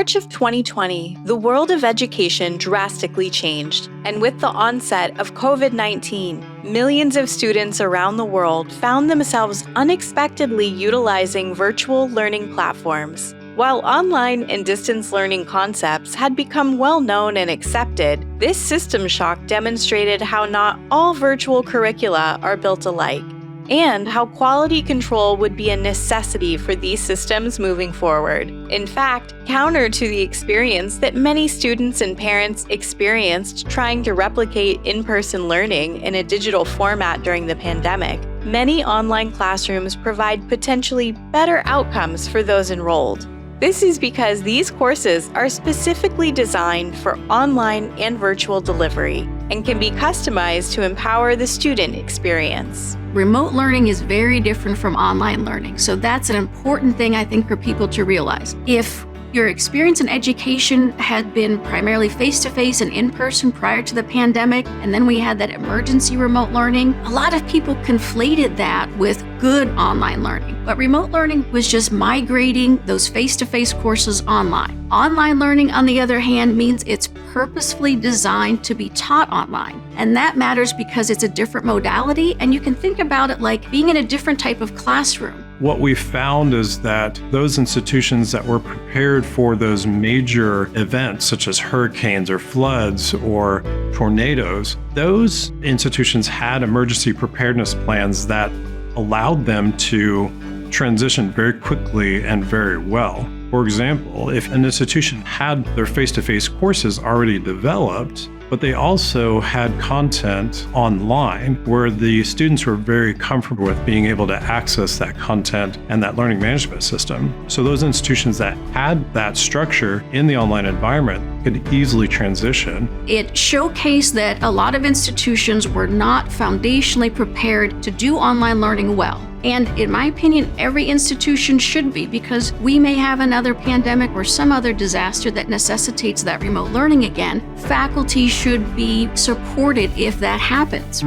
March of 2020, the world of education drastically changed, and with the onset of COVID-19, millions of students around the world found themselves unexpectedly utilizing virtual learning platforms. While online and distance learning concepts had become well known and accepted, this system shock demonstrated how not all virtual curricula are built alike, and how quality control would be a necessity for these systems moving forward. In fact, counter to the experience that many students and parents experienced trying to replicate in-person learning in a digital format during the pandemic, many online classrooms provide potentially better outcomes for those enrolled. This is because these courses are specifically designed for online and virtual delivery and can be customized to empower the student experience. Remote learning is very different from online learning, so that's an important thing I think for people to realize. If your experience in education had been primarily face-to-face and in-person prior to the pandemic, and then we had that emergency remote learning, a lot of people conflated that with good online learning. But remote learning was just migrating those face-to-face courses online. Online learning, on the other hand, means it's purposefully designed to be taught online. And that matters because it's a different modality, and you can think about it like being in a different type of classroom. What we found is that those institutions that were prepared for those major events, such as hurricanes or floods or tornadoes, those institutions had emergency preparedness plans that allowed them to transition very quickly and very well. For example, if an institution had their face-to-face courses already developed, but they also had content online where the students were very comfortable with being able to access that content and that learning management system. So those institutions that had that structure in the online environment could easily transition. It showcased that a lot of institutions were not foundationally prepared to do online learning well. And in my opinion, every institution should be, because we may have another pandemic or some other disaster that necessitates that remote learning again. Faculty should be supported if that happens.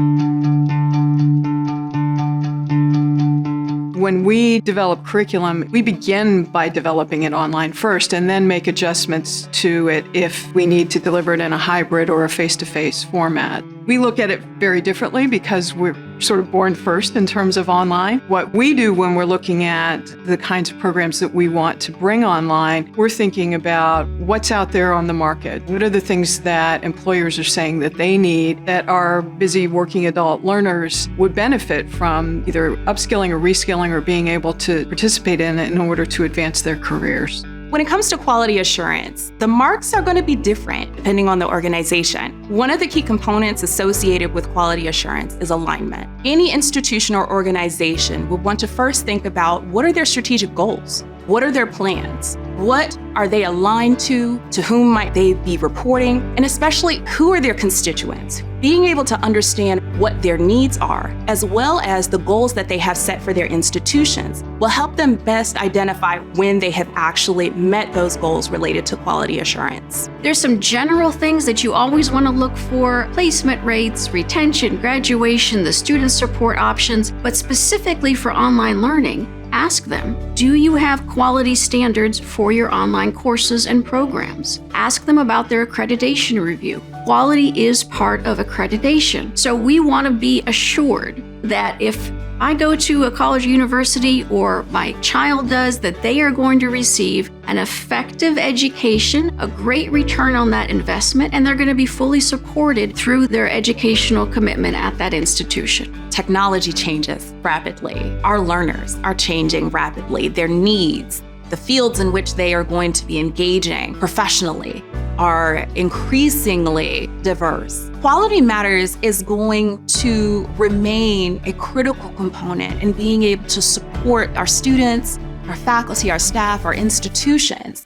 When we develop curriculum, we begin by developing it online first and then make adjustments to it if we need to deliver it in a hybrid or a face-to-face format. We look at it very differently because we're sort of born first in terms of online. What we do when we're looking at the kinds of programs that we want to bring online, we're thinking about what's out there on the market. What are the things that employers are saying that they need that our busy working adult learners would benefit from, either upskilling or reskilling or being able to participate in it in order to advance their careers. When it comes to quality assurance, the marks are going to be different depending on the organization. One of the key components associated with quality assurance is alignment. Any institution or organization would want to first think about what are their strategic goals? What are their plans? What are they aligned to? To whom might they be reporting? And especially, who are their constituents? Being able to understand what their needs are, as well as the goals that they have set for their institutions, will help them best identify when they have actually met those goals related to quality assurance. There's some general things that you always want to look for: placement rates, retention, graduation, the student support options, but specifically for online learning, ask them, do you have quality standards for your online courses and programs? Ask them about their accreditation review. Quality is part of accreditation. So we want to be assured that if I go to a college or university, or my child does, that they are going to receive an effective education, a great return on that investment, and they're going to be fully supported through their educational commitment at that institution. Technology changes rapidly. Our learners are changing rapidly. Their needs, the fields in which they are going to be engaging professionally, are increasingly diverse. Quality Matters is going to remain a critical component in being able to support our students, our faculty, our staff, our institutions.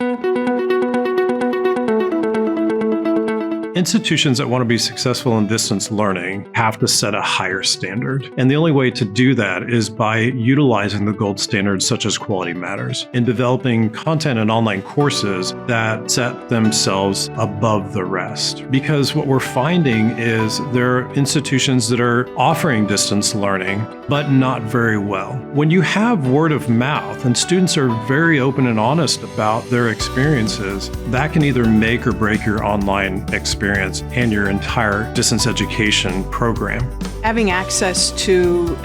Institutions that want to be successful in distance learning have to set a higher standard. And the only way to do that is by utilizing the gold standards such as Quality Matters in developing content and online courses that set themselves above the rest. Because what we're finding is there are institutions that are offering distance learning, but not very well. When you have word of mouth and students are very open and honest about their experiences, that can either make or break your online experience and your entire distance education program. Having access to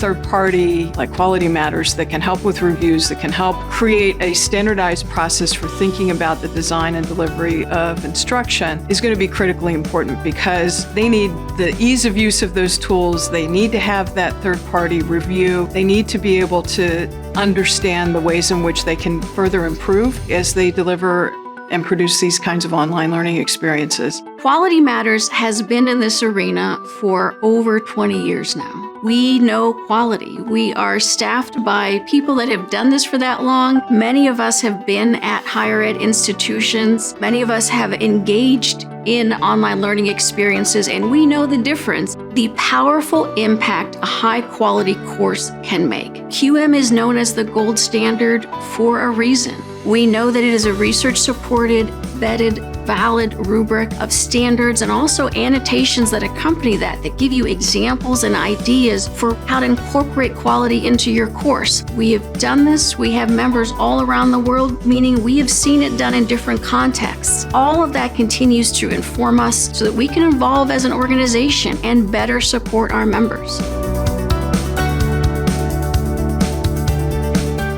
third-party like Quality Matters that can help with reviews, that can help create a standardized process for thinking about the design and delivery of instruction is going to be critically important because they need the ease of use of those tools. They need to have that third-party review. They need to be able to understand the ways in which they can further improve as they deliver and produce these kinds of online learning experiences. Quality Matters has been in this arena for over 20 years now. We know quality. We are staffed by people that have done this for that long. Many of us have been at higher ed institutions. Many of us have engaged in online learning experiences, and we know the difference, the powerful impact a high-quality course can make. QM is known as the gold standard for a reason. We know that it is a research-supported, vetted, valid rubric of standards and also annotations that accompany that give you examples and ideas for how to incorporate quality into your course. We have done this. We have members all around the world, meaning we have seen it done in different contexts. All of that continues to inform us so that we can evolve as an organization and better support our members.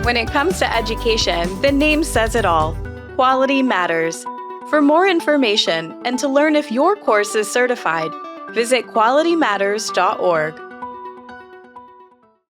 When it comes to education, the name says it all. Quality Matters. For more information and to learn if your course is certified, visit qualitymatters.org.